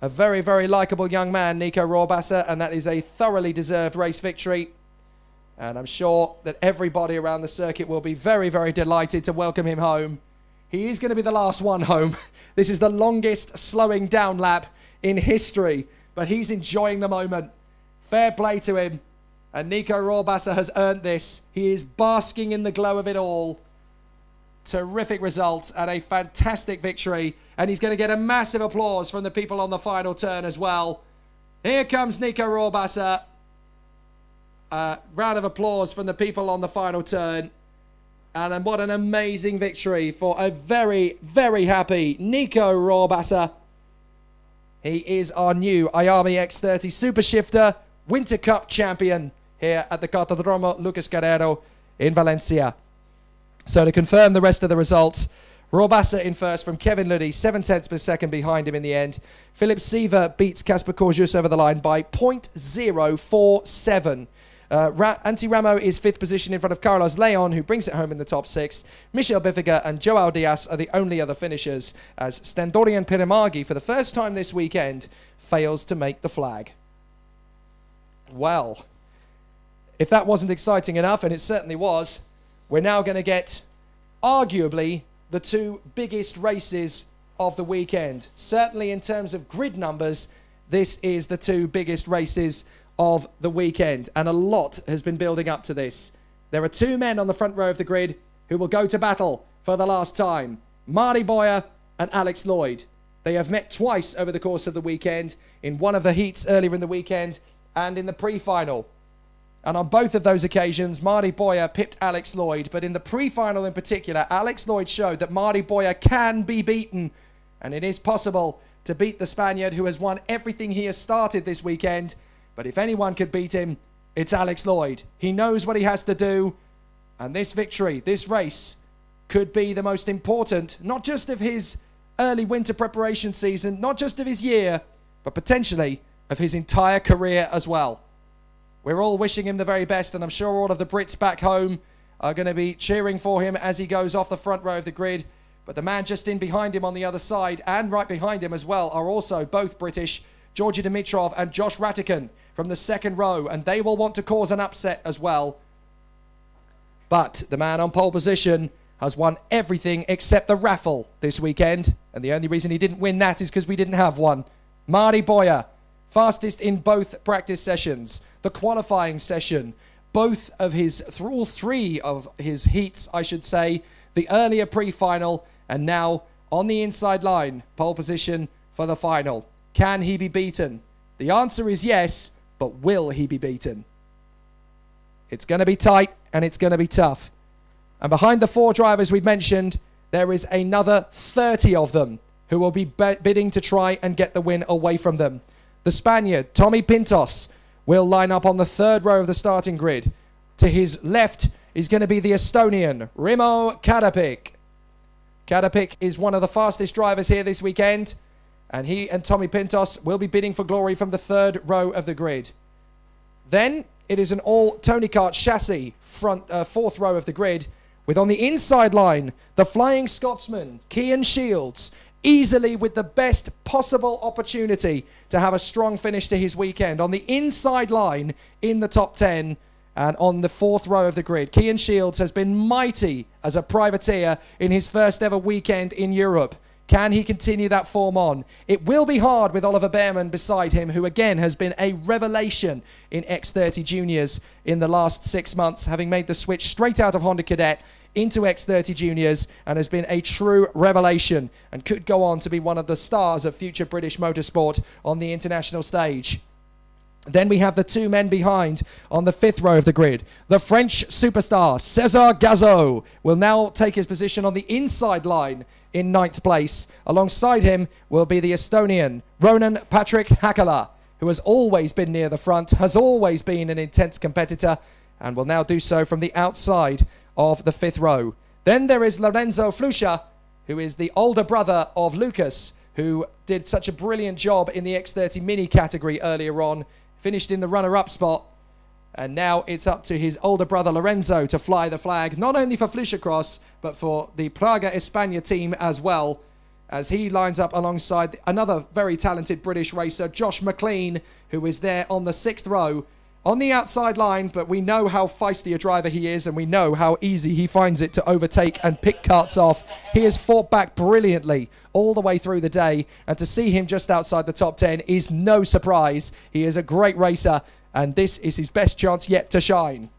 A very, very likeable young man, Nico Rohrwasser, and that is a thoroughly deserved race victory. And I'm sure that everybody around the circuit will be very, very delighted to welcome him home. He is going to be the last one home. This is the longest slowing down lap in history, but he's enjoying the moment. Fair play to him. And Nico Rohrwasser has earned this. He is basking in the glow of it all. Terrific result and a fantastic victory. And he's going to get a massive applause from the people on the final turn as well. Here comes Nico Rohrwasser. Round of applause from the people on the final turn. And what an amazing victory for a very, very happy Nico Rohrwasser. He is our new IAME X30 Super Shifter Winter Cup champion here at the Cartodromo Lucas Carrero in Valencia. So to confirm the rest of the results, Rohrwasser in first from Kevin Luddy, 7/10 per second behind him in the end. Philip Seaver beats Casper Corjus over the line by 0.047. Antti Ramo is 5th position in front of Carlos Leon, who brings it home in the top 6. Michel Bifiga and Joao Diaz are the only other finishers, as Stendorian Pirimagi, for the first time this weekend, fails to make the flag. Well, if that wasn't exciting enough, and it certainly was, we're now going to get, arguably, the two biggest races of the weekend. Certainly in terms of grid numbers, this is the two biggest races of the weekend, and a lot has been building up to this. There are two men on the front row of the grid who will go to battle for the last time. Marty Boyer and Alex Lloyd. They have met twice over the course of the weekend, in one of the heats earlier in the weekend and in the pre-final. And on both of those occasions, Marty Boyer pipped Alex Lloyd. But in the pre-final in particular, Alex Lloyd showed that Marty Boyer can be beaten. And it is possible to beat the Spaniard, who has won everything he has started this weekend. But if anyone could beat him, it's Alex Lloyd. He knows what he has to do. And this victory, this race, could be the most important, not just of his early winter preparation season, not just of his year, but potentially of his entire career as well. We're all wishing him the very best, and I'm sure all of the Brits back home are going to be cheering for him as he goes off the front row of the grid. But the man just in behind him on the other side, and right behind him as well, are also both British, Georgi Dimitrov and Josh Ratican from the second row, and they will want to cause an upset as well. But the man on pole position has won everything except the raffle this weekend, and the only reason he didn't win that is because we didn't have one. Marty Boyer, fastest in both practice sessions, the qualifying session, both of his, all three of his heats, I should say, the earlier pre-final, and now on the inside line, pole position for the final. Can he be beaten? The answer is yes, but will he be beaten? It's going to be tight and it's going to be tough. And behind the four drivers we've mentioned, there is another 30 of them who will be bidding to try and get the win away from them. The Spaniard, Tommy Pintos, will line up on the third row of the starting grid. To his left is going to be the Estonian, Rimo Kadapik. Kadapik is one of the fastest drivers here this weekend, and he and Tommy Pintos will be bidding for glory from the third row of the grid. Then it is an all Tony Kart chassis fourth row of the grid, with on the inside line the Flying Scotsman, Cian Shields, easily with the best possible opportunity to have a strong finish to his weekend. On the inside line in the top 10 and on the fourth row of the grid. Cian Shields has been mighty as a privateer in his first ever weekend in Europe. Can he continue that form on? It will be hard with Oliver Behrman beside him, who again has been a revelation in X30 Juniors in the last 6 months, having made the switch straight out of Honda Cadet into X30 Juniors, and has been a true revelation and could go on to be one of the stars of future British motorsport on the international stage. Then we have the two men behind on the fifth row of the grid. The French superstar, César Gazot, will now take his position on the inside line in 9th place. Alongside him will be the Estonian, Ronan Patrick Hakala, who has always been near the front, has always been an intense competitor, and will now do so from the outside of the fifth row. Then there is Lorenzo Flusha, who is the older brother of Lucas, who did such a brilliant job in the X30 Mini category earlier on, finished in the runner-up spot, and now it's up to his older brother Lorenzo to fly the flag, not only for Flusha Cross, but for the Praga España team as well. as he lines up alongside another very talented British racer, Josh Mclean, who is there on the 6th row on the outside line, but we know how feisty a driver he is, and we know how easy he finds it to overtake and pick karts off. He has fought back brilliantly all the way through the day, and to see him just outside the top 10 is no surprise. He is a great racer, and this is his best chance yet to shine.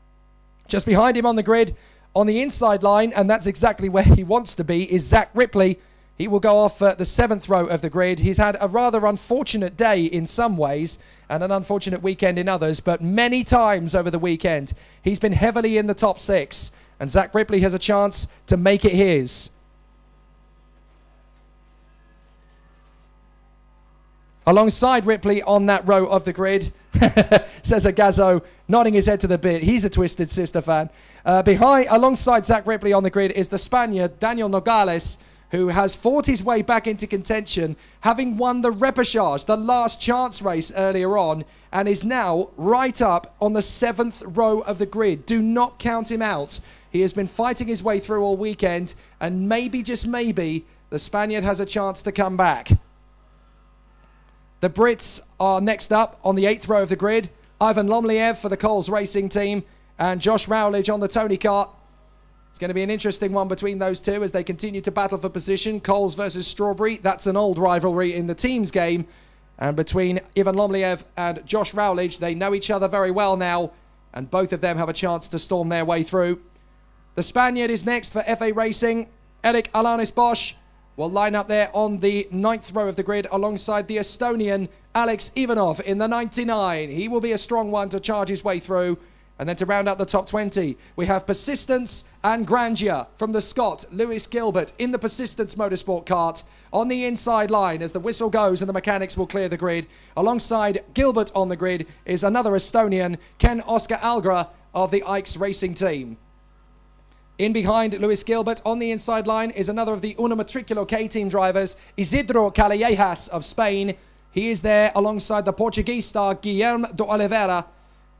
Just behind him on the grid, on the inside line, and that's exactly where he wants to be, is Zach Ripley. He will go off the 7th row of the grid. He's had a rather unfortunate day in some ways and an unfortunate weekend in others, but many times over the weekend he's been heavily in the top 6, and Zach Ripley has a chance to make it his. Alongside Ripley on that row of the grid, says Agazzo, nodding his head to the bit. He's a Twisted Sister fan. Alongside Zach Ripley on the grid is the Spaniard Daniel Nogales, who has fought his way back into contention, having won the repechage, the last chance race earlier on, and is now right up on the 7th row of the grid. Do not count him out. He has been fighting his way through all weekend, and maybe, just maybe, the Spaniard has a chance to come back. The Brits are next up on the 8th row of the grid. Ivan Lomliev for the Coles Racing team, and Josh Rowledge on the Tony kart. It's going to be an interesting one between those two as they continue to battle for position. Coles versus Strawberry. That's an old rivalry in the teams game. And between Ivan Lomliev and Josh Rowledge, they know each other very well now, and both of them have a chance to storm their way through. The Spaniard is next for FA Racing. Eric Alanis Bosch will line up there on the 9th row of the grid alongside the Estonian Alex Ivanov in the 99. He will be a strong one to charge his way through. And then to round out the top 20, we have Persistence and Grandeur from the Scot, Lewis Gilbert, in the Persistence Motorsport kart on the inside line as the whistle goes and the mechanics will clear the grid. Alongside Gilbert on the grid is another Estonian, Ken Oscar Algra of the Ike's Racing team. In behind Lewis Gilbert on the inside line is another of the Uno Matriculo K-team drivers, Isidro Callejas of Spain. He is there alongside the Portuguese star Guilherme de Oliveira.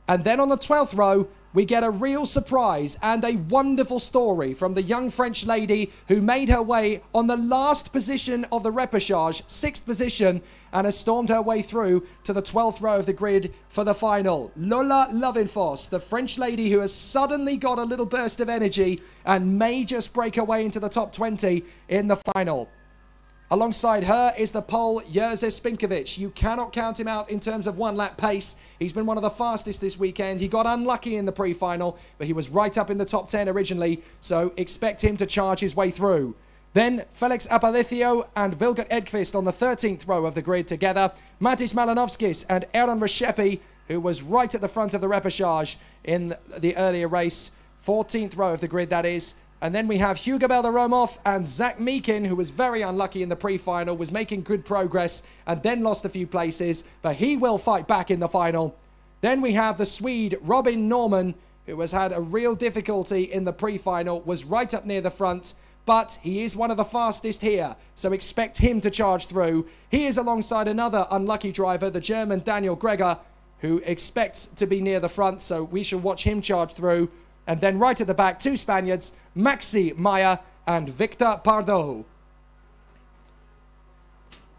And then on the 12th row, we get a real surprise and a wonderful story from the young French lady who made her way on the last position of the repechage, 6th position, and has stormed her way through to the 12th row of the grid for the final. Lola Lovinfos, the French lady who has suddenly got a little burst of energy and may just break her way into the top 20 in the final. Alongside her is the Pole Jerzy Spinkovic. You cannot count him out in terms of one-lap pace. He's been one of the fastest this weekend. He got unlucky in the pre-final, but he was right up in the top 10 originally, so expect him to charge his way through. Then Felix Aparicio and Vilgot Edqvist on the 13th row of the grid together. Matis Malanovskis and Aaron Reshepi, who was right at the front of the repechage in the earlier race. 14th row of the grid, that is. And then we have Hugo Belderomov and Zach Meakin, who was very unlucky in the pre-final, was making good progress and then lost a few places, but he will fight back in the final. Then we have the Swede Robin Norman, who has had a real difficulty in the pre-final, was right up near the front, but he is one of the fastest here, so expect him to charge through. He is alongside another unlucky driver, the German Daniel Greger, who expects to be near the front, so we shall watch him charge through. And then right at the back, two Spaniards, Maxi Maya and Victor Pardo.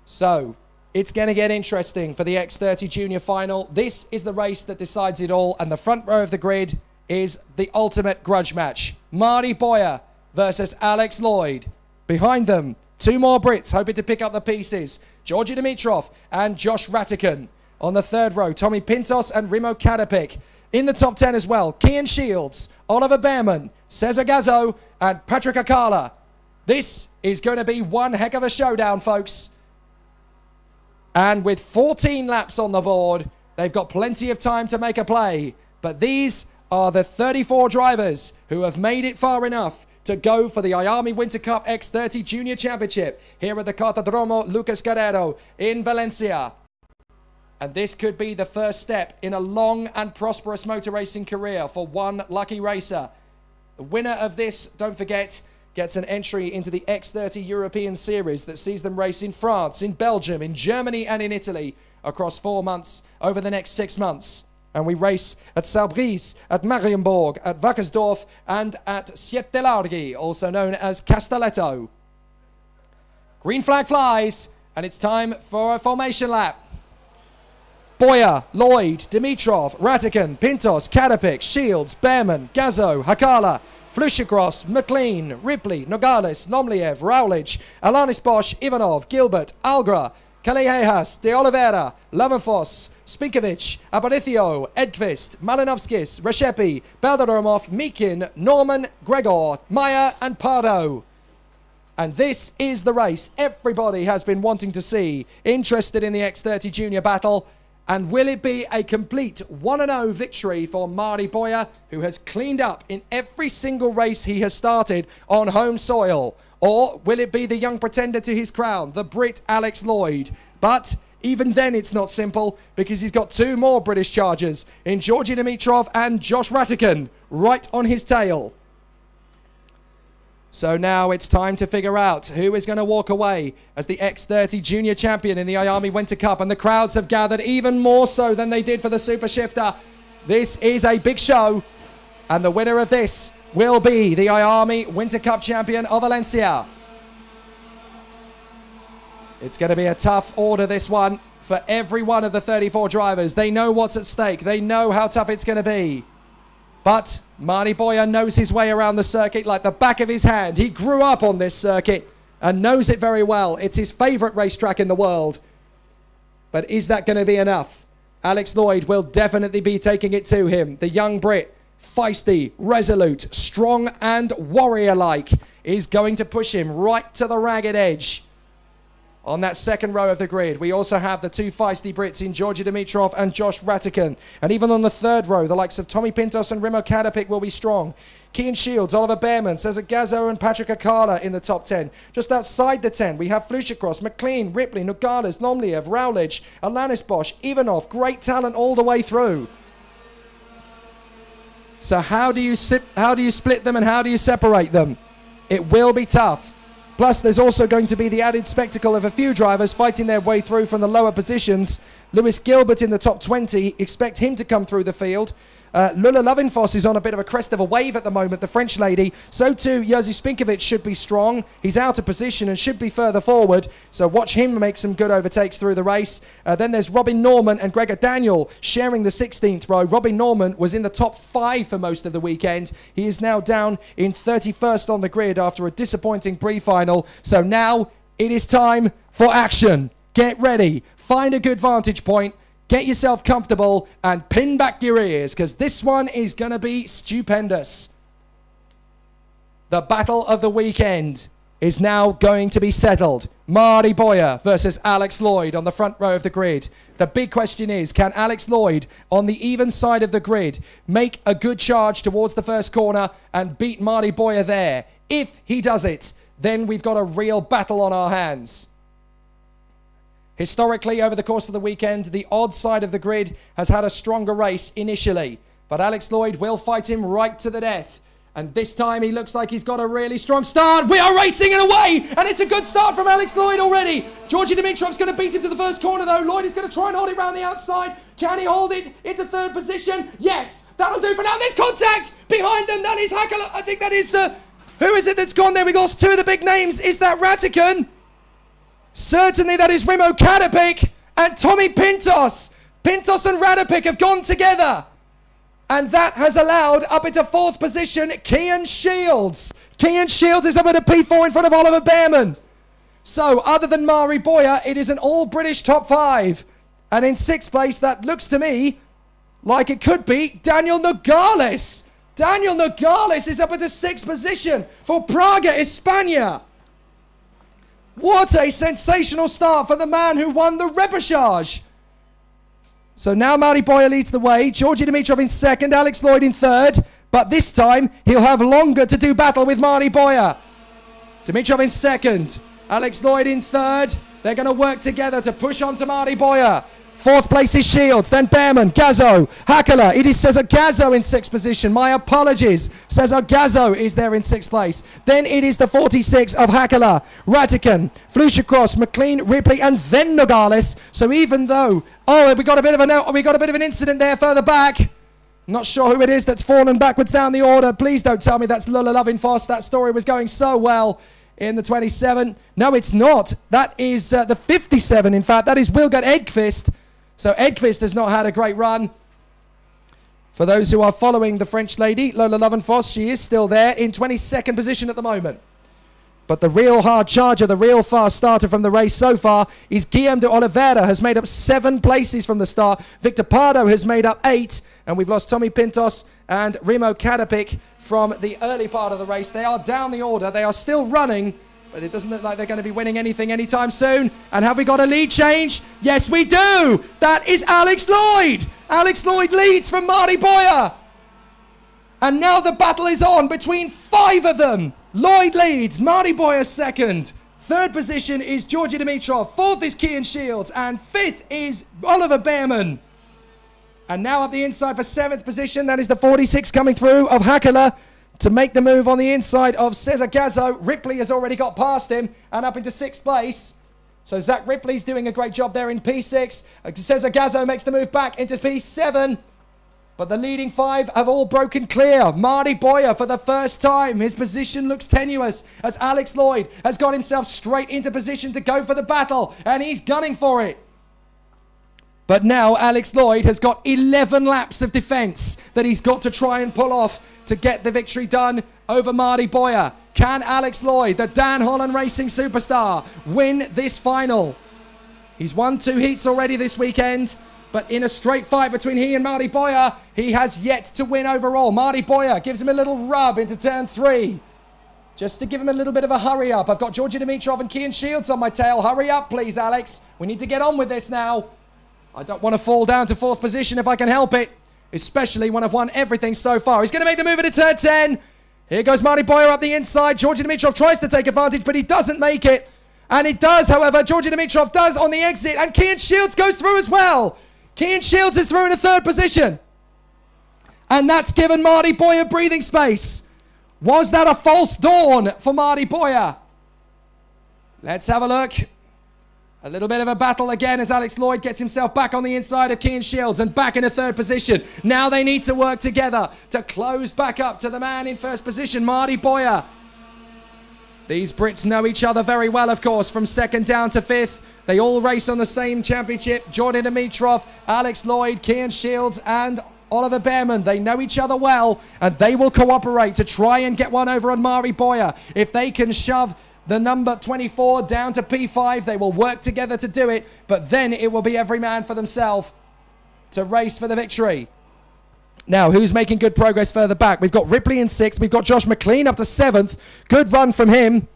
So, it's going to get interesting for the X30 Junior Final. This is the race that decides it all, and the front row of the grid is the ultimate grudge match. Marty Boyer versus Alex Lloyd. Behind them, two more Brits hoping to pick up the pieces, Georgi Dimitrov and Josh Ratican. On the third row, Tommy Pintos and Rimo Kadapik. In the top 10 as well, Kian Shields, Oliver Behrman, Cesar Gazzo, and Patrick Akala. This is going to be one heck of a showdown, folks. And with 14 laps on the board, they've got plenty of time to make a play. But these are the 34 drivers who have made it far enough to go for the IAME Winter Cup X30 Junior Championship here at the Cartodromo Lucas Guerrero in Valencia. And this could be the first step in a long and prosperous motor racing career for one lucky racer. The winner of this, don't forget, gets an entry into the X30 European Series that sees them race in France, in Belgium, in Germany and in Italy across 4 months over the next 6 months. And we race at Saarbrücken, at Marienburg, at Wackersdorf and at Siete Largi, also known as Castelletto. Green flag flies, and it's time for a formation lap. Boyer, Lloyd, Dimitrov, Ratican, Pintos, Kadapik, Shields, Behrman, Gazzo, Hakala, Flusha, Mclean, Ripley, Nogales, Nomliev, Rowledge, Alanis Bosch, Ivanov, Gilbert, Algra, Kalejejas, De Oliveira, Lavenfoss, Spinkovic, Aparicio, Edqvist, Malinovskis, Reshepi, Beldaromov, Meakin, Norman, Gregor, Meyer, and Pardo. And this is the race everybody has been wanting to see, interested in the X30 Junior battle. And will it be a complete 1-0 victory for Marty Boyer, who has cleaned up in every single race he has started on home soil? Or will it be the young pretender to his crown, the Brit Alex Lloyd? But even then it's not simple, because he's got two more British chargers in Georgi Dimitrov and Josh Ratican right on his tail. So now it's time to figure out who is going to walk away as the X30 Junior Champion in the IAME Winter Cup. And the crowds have gathered even more so than they did for the Super Shifter. This is a big show. And the winner of this will be the IAME Winter Cup Champion of Valencia. It's going to be a tough order, this one, for every one of the 34 drivers. They know what's at stake. They know how tough it's going to be. But Marty Boyer knows his way around the circuit like the back of his hand. He grew up on this circuit and knows it very well. It's his favourite racetrack in the world. But is that going to be enough? Alex Lloyd will definitely be taking it to him. The young Brit, feisty, resolute, strong and warrior-like, is going to push him right to the ragged edge. On that second row of the grid, we also have the two feisty Brits in Georgi Dimitrov and Josh Ratican. And even on the third row, the likes of Tommy Pintos and Rimo Kadapik will be strong. Kian Shields, Oliver Behrman, Cesar Gazzo and Patrick Akala in the top 10. Just outside the 10, we have Flusha, Mclean, Ripley, Nogales, Nomliev, Rowledge, Alanis Bosch, Ivanov. Great talent all the way through. So how do you split them and how do you separate them? It will be tough. Plus, there's also going to be the added spectacle of a few drivers fighting their way through from the lower positions. Lewis Gilbert in the top 20. Expect him to come through the field. Lula Lovenfoss is on a bit of a crest of a wave at the moment, the French lady. So too, Jerzy Spinkovic should be strong. He's out of position and should be further forward. So watch him make some good overtakes through the race. Then there's Robin Norman and Gregor Daniel sharing the 16th row. Robin Norman was in the top 5 for most of the weekend. He is now down in 31st on the grid after a disappointing pre-final. So now it is time for action. Get ready. Find a good vantage point. Get yourself comfortable and pin back your ears, because this one is going to be stupendous. The battle of the weekend is now going to be settled. Marty Boyer versus Alex Lloyd on the front row of the grid. The big question is, can Alex Lloyd, on the even side of the grid, make a good charge towards the first corner and beat Marty Boyer there? If he does it, then we've got a real battle on our hands. Historically, over the course of the weekend, the odd side of the grid has had a stronger race initially. But Alex Lloyd will fight him right to the death. And this time he looks like he's got a really strong start. We are racing it away! And it's a good start from Alex Lloyd already. Georgi Dimitrov's going to beat him to the first corner though. Lloyd is going to try and hold it round the outside. Can he hold it into third position? Yes, that'll do for now. There's contact behind them. That is Hakala. I think that is... who is it that's gone there? We lost two of the big names. Is that Ratican? Certainly that is Rimo Kadapik and Tommy Pintos. Pintos and Radapik have gone together. And that has allowed up into fourth position Kian Shields. Kian Shields is up at a P4 in front of Oliver Behrman. So other than Marty Boyer, it is an all-British top 5. And in sixth place, that looks to me like it could be Daniel Nogales. Daniel Nogales is up at the sixth position for Praga, España. What a sensational start for the man who won the repechage. So now Marty Boyer leads the way. Georgi Dimitrov in second, Alex Lloyd in third. But this time, he'll have longer to do battle with Marty Boyer. Dimitrov in second, Alex Lloyd in third. They're going to work together to push on to Marty Boyer. Fourth place is Shields, then Behrman, Gazzo, Hakala. It is Cesar Gazzo in sixth position. My apologies. Cesar Gazzo is there in sixth place. Then it is the 46 of Hakala, Ratican, Flusha, Mclean, Ripley, and then Nogales. So even though, we got a bit of an incident there further back. Not sure who it is that's fallen backwards down the order. Please don't tell me that's Lula Lovenfoss. That story was going so well. in the 27. No, it's not. That is the 57, in fact. That is Wilgert Edqvist. So Edqvist has not had a great run. For those who are following the French lady, Lola Lovenfoss, she is still there in 22nd position at the moment. But the real hard charger, the real fast starter from the race so far is Guillaume de Oliveira, has made up 7 places from the start. Victor Pardo has made up 8. And we've lost Tommy Pintos and Remo Kadapik from the early part of the race. They are down the order. They are still running, but it doesn't look like they're going to be winning anything anytime soon. And have we got a lead change? Yes, we do. That is Alex Lloyd. Alex Lloyd leads from Marty Boyer. And now the battle is on between 5 of them. Lloyd leads, Marty Boyer second. 3rd position is Georgi Dimitrov. 4th is Kian Shields. And 5th is Oliver Behrman. And now up the inside for 7th position. That is the 46 coming through of Hakala to make the move on the inside of Cesar Gazzo. Ripley has already got past him and up into 6th place. So Zach Ripley's doing a great job there in P6. Cesar Gazzo makes the move back into P7. But the leading 5 have all broken clear. Marty Boyer for the first time. His position looks tenuous as Alex Lloyd has got himself straight into position to go for the battle. And he's gunning for it. But now Alex Lloyd has got 11 laps of defence that he's got to try and pull off to get the victory done over Marty Boyer. Can Alex Lloyd, the Dan Holland Racing superstar, win this final? He's won 2 heats already this weekend, but in a straight fight between he and Marty Boyer, he has yet to win overall. Marty Boyer gives him a little rub into turn 3, just to give him a little bit of a hurry up. I've got Georgi Dimitrov and Kian Shields on my tail. Hurry up, please, Alex. We need to get on with this now. I don't want to fall down to 4th position if I can help it, especially when I've won everything so far. He's going to make the move into turn 10. Here goes Marty Boyer up the inside. Georgi Dimitrov tries to take advantage, but he doesn't make it. And it does, however. Georgi Dimitrov does on the exit, and Kian Shields goes through as well. Kian Shields is through in a 3rd position. And that's given Marty Boyer breathing space. Was that a false dawn for Marty Boyer? Let's have a look. A little bit of a battle again as Alex Lloyd gets himself back on the inside of Kian Shields and back in a 3rd position. Now they need to work together to close back up to the man in 1st position, Marty Boyer. These Brits know each other very well, of course, from 2nd down to 5th. They all race on the same championship. Georgi Dimitrov, Alex Lloyd, Kian Shields and Oliver Behrman. They know each other well and they will cooperate to try and get one over on Marty Boyer. If they can shove the number 24 down to P5, they will work together to do it, but then it will be every man for themselves to race for the victory. Now, who's making good progress further back? We've got Ripley in 6th. We've got Josh Mclean up to 7th. Good run from him.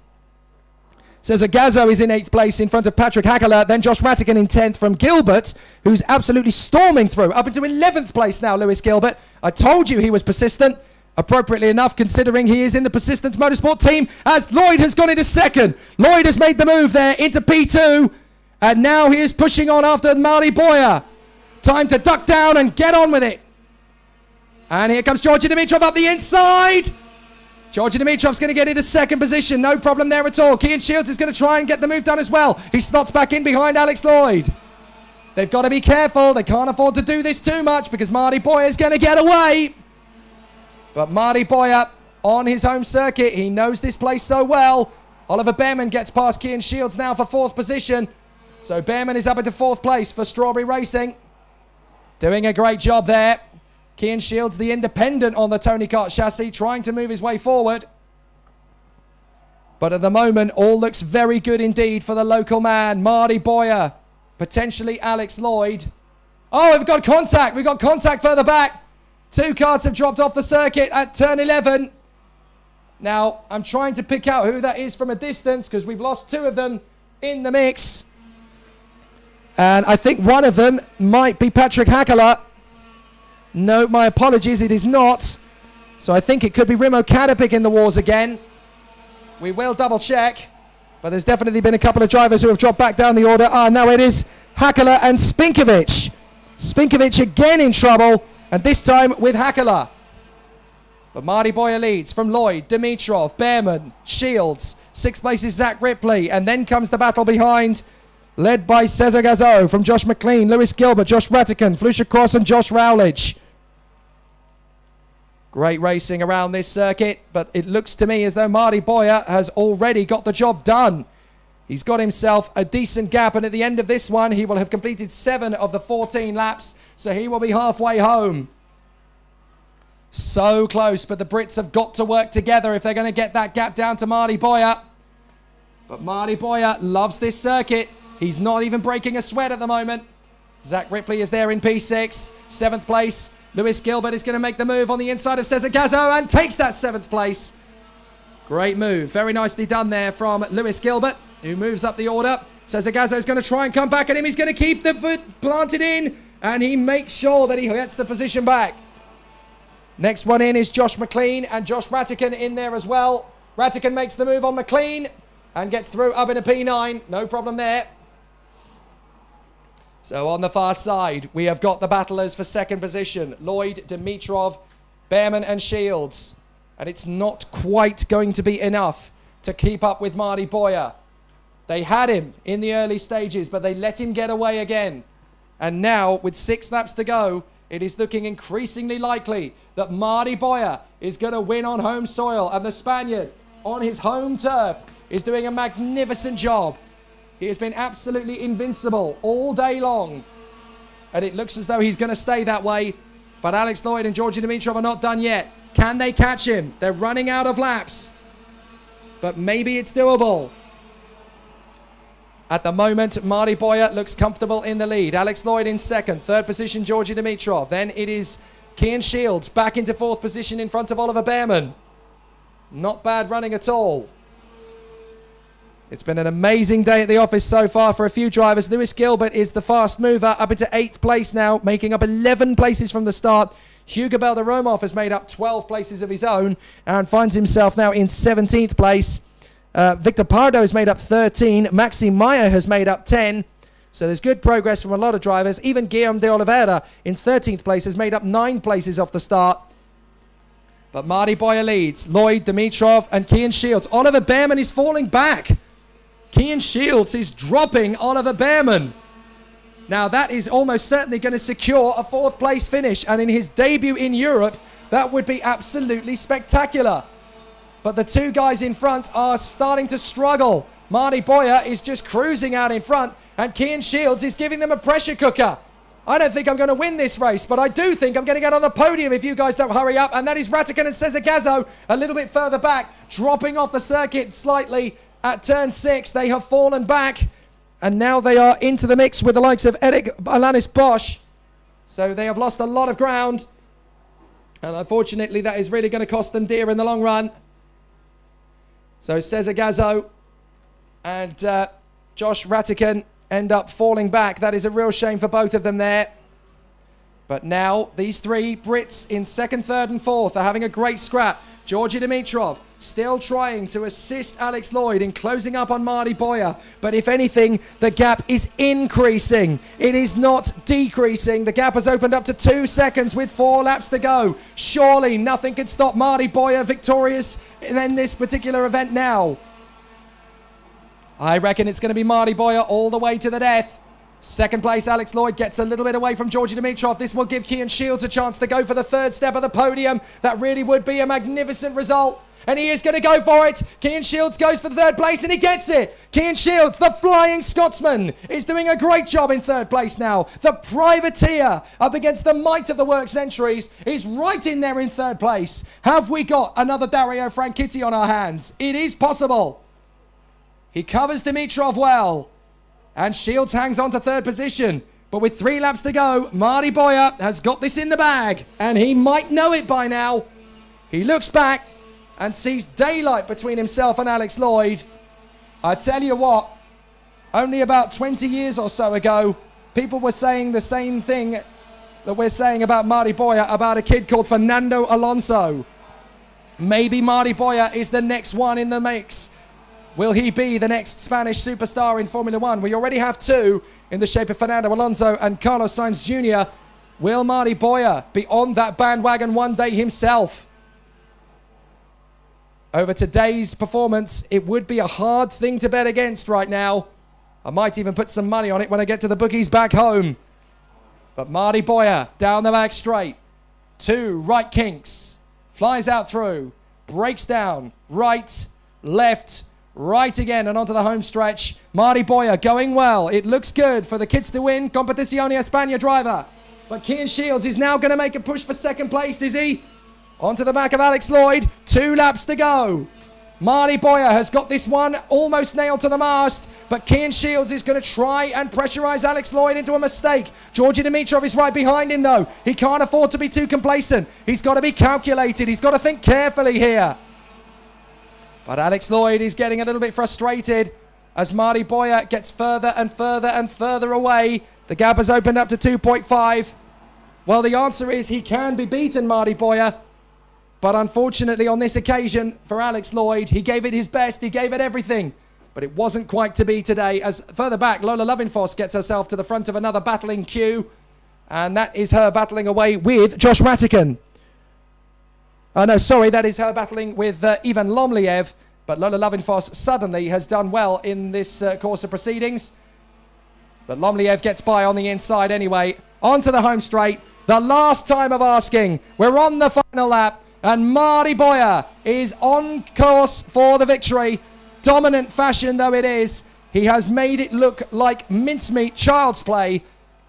Cesar Gazzo is in 8th place in front of Patrick Hakala. Then Josh Ratigan in 10th from Gilbert, who's absolutely storming through. Up into 11th place now, Lewis Gilbert. I told you he was persistent. Appropriately enough, considering he is in the Persistence Motorsport team, as Lloyd has gone into 2nd. Lloyd has made the move there into P2, and now he is pushing on after Marty Boyer. Time to duck down and get on with it. And here comes Georgi Dimitrov up the inside. Georgi Dimitrov's going to get into 2nd position. No problem there at all. Kian Shields is going to try and get the move done as well. He slots back in behind Alex Lloyd. They've got to be careful. They can't afford to do this too much because Marty Boyer is going to get away. But Marty Boyer on his home circuit, he knows this place so well. Oliver Behrman gets past Kian Shields now for 4th position. So Behrman is up into 4th place for Strawberry Racing. Doing a great job there. Kian Shields, the independent on the Tony Kart chassis, trying to move his way forward. But at the moment, all looks very good indeed for the local man, Marty Boyer. Potentially Alex Lloyd. Oh, we've got contact. We've got contact further back. 2 cars have dropped off the circuit at turn 11. Now, I'm trying to pick out who that is from a distance because we've lost 2 of them in the mix. And I think one of them might be Patrick Hakala. No, my apologies, it is not. So I think it could be Remo Kadapik in the wars again. We will double check. But there's definitely been a couple of drivers who have dropped back down the order. Ah, no, it is Hakala and Spinkovic. Spinkovic again in trouble. And this time with Hakala. But Marty Boyer leads from Lloyd, Dimitrov, Behrman, Shields. 6th place is Zach Ripley. And then comes the battle behind, led by Cesar Gazzo from Josh Mclean, Lewis Gilbert, Josh Ratican, Flusha Cross and Josh Rowledge. Great racing around this circuit, but it looks to me as though Marty Boyer has already got the job done. He's got himself a decent gap, and at the end of this one, he will have completed 7 of the 14 laps, so he will be halfway home. So close, but the Brits have got to work together if they're going to get that gap down to Marty Boyer. But Marty Boyer loves this circuit. He's not even breaking a sweat at the moment. Zach Ripley is there in P6, 7th place. Lewis Gilbert is going to make the move on the inside of Cesar Gazzo and takes that 7th place. Great move. Very nicely done there from Lewis Gilbert, who moves up the order. Cesar Gazzo is going to try and come back at him. He's going to keep the foot planted in, and he makes sure that he gets the position back. Next one in is Josh Mclean, and Josh Rattican in there as well. Rattican makes the move on Mclean and gets through up in a P9. No problem there. So on the far side, we have got the battlers for second position. Lloyd, Dimitrov, Behrman and Shields. And it's not quite going to be enough to keep up with Marty Boyer. They had him in the early stages, but they let him get away again. And now, with 6 laps to go, it is looking increasingly likely that Marty Boyer is going to win on home soil. And the Spaniard, on his home turf, is doing a magnificent job. He has been absolutely invincible all day long. And it looks as though he's going to stay that way. But Alex Lloyd and Georgi Dimitrov are not done yet. Can they catch him? They're running out of laps. But maybe it's doable. At the moment, Marty Boyer looks comfortable in the lead. Alex Lloyd in second. Third position, Georgi Dimitrov. Then it is Kian Shields back into 4th position in front of Oliver Behrman. Not bad running at all. It's been an amazing day at the office so far for a few drivers. Lewis Gilbert is the fast mover, up into 8th place now, making up 11 places from the start. Hugo Belderomov has made up 12 places of his own and finds himself now in 17th place. Victor Pardo has made up 13. Maxime Meyer has made up 10. So there's good progress from a lot of drivers. Even Guillaume de Oliveira in 13th place has made up 9 places off the start. But Marty Boyer leads. Lloyd, Dimitrov and Kian Shields. Oliver Behrman is falling back. Kian Shields is dropping Oliver Behrman. Now that is almost certainly going to secure a 4th place finish. And in his debut in Europe, that would be absolutely spectacular. But the 2 guys in front are starting to struggle. Marty Boyer is just cruising out in front. And Kian Shields is giving them a pressure cooker. I don't think I'm going to win this race, but I do think I'm going to get on the podium if you guys don't hurry up. And that is Rattican and Cesar Gazzo a little bit further back, dropping off the circuit slightly. At turn 6, they have fallen back, and now they are into the mix with the likes of Eric Alanis Bosch. So they have lost a lot of ground, and unfortunately that is really going to cost them dear in the long run. So Cesar Gazzo and Josh Rattican end up falling back. That is a real shame for both of them there. But now these 3 Brits in 2nd, 3rd and 4th are having a great scrap. Georgi Dimitrov still trying to assist Alex Lloyd in closing up on Marty Boyer. But if anything, the gap is increasing. It is not decreasing. The gap has opened up to 2 seconds with 4 laps to go. Surely nothing could stop Marty Boyer victorious in this particular event now. I reckon it's going to be Marty Boyer all the way to the death. 2nd place, Alex Lloyd gets a little bit away from Georgi Dimitrov. This will give Kian Shields a chance to go for the 3rd step of the podium. That really would be a magnificent result. And he is going to go for it. Kian Shields goes for the 3rd place and he gets it. Kian Shields, the Flying Scotsman, is doing a great job in 3rd place now. The privateer up against the might of the Works Entries is right in there in 3rd place. Have we got another Dario Franchitti on our hands? It is possible. He covers Dimitrov well. And Shields hangs on to 3rd position. But with 3 laps to go, Marty Boyer has got this in the bag. And he might know it by now. He looks back and sees daylight between himself and Alex Lloyd. I tell you what, only about 20 years or so ago, people were saying the same thing that we're saying about Marty Boyer, about a kid called Fernando Alonso. Maybe Marty Boyer is the next one in the mix. Will he be the next Spanish superstar in Formula One? We already have 2 in the shape of Fernando Alonso and Carlos Sainz Jr. Will Marty Boyer be on that bandwagon one day himself? Over today's performance, it would be a hard thing to bet against right now. I might even put some money on it when I get to the bookies back home. But Marty Boyer down the back straight. 2 right kinks. flies out through, breaks down, right, left, right again, and onto the home stretch. Marty Boyer going well. It looks good for the kids to win. Competizione España driver. But Kian Shields is now going to make a push for second place, is he? Onto the back of Alex Lloyd. 2 laps to go. Marty Boyer has got this one almost nailed to the mast, but Kian Shields is going to try and pressurize Alex Lloyd into a mistake. Georgi Dimitrov is right behind him, though. He can't afford to be too complacent. He's got to be calculated. He's got to think carefully here. But Alex Lloyd is getting a little bit frustrated as Marty Boyer gets further and further and further away. The gap has opened up to 2.5. Well, the answer is he can be beaten, Marty Boyer. But unfortunately, on this occasion, for Alex Lloyd, he gave it his best. He gave it everything. But it wasn't quite to be today, as further back, Lola Lovenfoss gets herself to the front of another battling queue. And that is her battling away with Josh Ratican. No, sorry, that is her battling with Ivan Lomliev. But Lola Lovenfoss suddenly has done well in this course of proceedings. But Lomliev gets by on the inside anyway. Onto the home straight. The last time of asking. We're on the final lap. And Marty Boyer is on course for the victory. Dominant fashion though it is, he has made it look like mincemeat child's play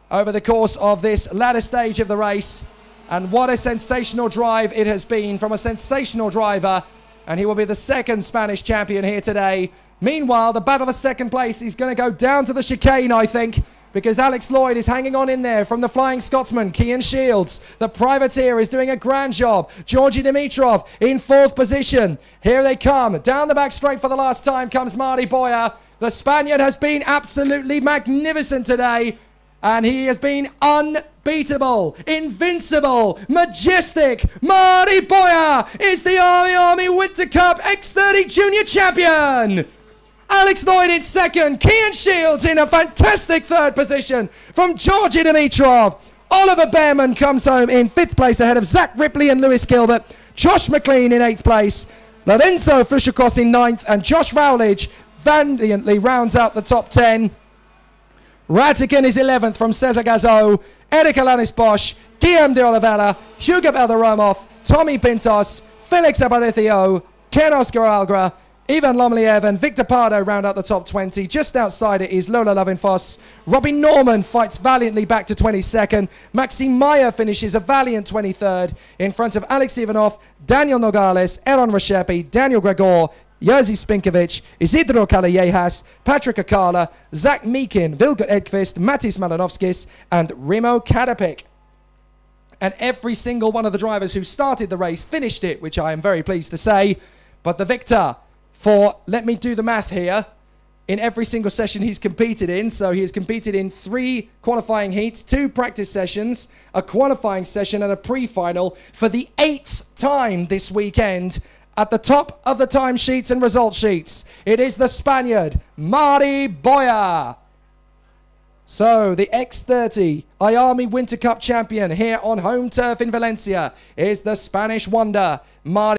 over the course of this latter stage of the race. And what a sensational drive it has been from a sensational driver. And he will be the second Spanish champion here today. Meanwhile, the battle for second place is going to go down to the chicane, I think, because Alex Lloyd is hanging on in there from the Flying Scotsman. Kian Shields, the privateer, is doing a grand job. Georgi Dimitrov in 4th position. Here they come. Down the back straight for the last time comes Marty Boyer. The Spaniard has been absolutely magnificent today. And he has been unbeatable, invincible, majestic. Marty Boyer is the IAME Winter Cup X30 Junior Champion. Alex Lloyd in 2nd, Kian Shields in a fantastic 3rd position from Georgi Dimitrov. Oliver Behrman comes home in 5th place ahead of Zach Ripley and Lewis Gilbert. Josh Mclean in 8th place. Lorenzo Flusha in 9th, and Josh Rowledge valiantly rounds out the top 10. Ratican is 11th from Cesar Gazo, Eric Alanis Bosch, Guillaume de Oliveira, Hugo Belderomov, Tommy Pintos, Felix Aparicio, Ken Oscar Algra, Ivan Lomliev and Victor Pardo round out the top 20. Just outside it is Lola Lovenfoss. Robbie Norman fights valiantly back to 22nd. Maxime Meyer finishes a valiant 23rd in front of Alex Ivanov, Daniel Nogales, Aaron Reshepi, Daniel Gregor, Jerzy Spinkovic, Isidro Kalayejas, Patrick Akala, Zach Meekin, Vilgot Edqvist, Matis Malanovskis, and Remo Kadapik. And every single one of the drivers who started the race finished it, which I am very pleased to say. But the victor for, let me do the math here, in every single session he's competed in. So he has competed in 3 qualifying heats, 2 practice sessions, a qualifying session and a pre-final for the 8th time this weekend. At the top of the timesheets and result sheets, it is the Spaniard, Marty Boyer. So the X30 IAME Winter Cup champion here on home turf in Valencia is the Spanish wonder, Marty.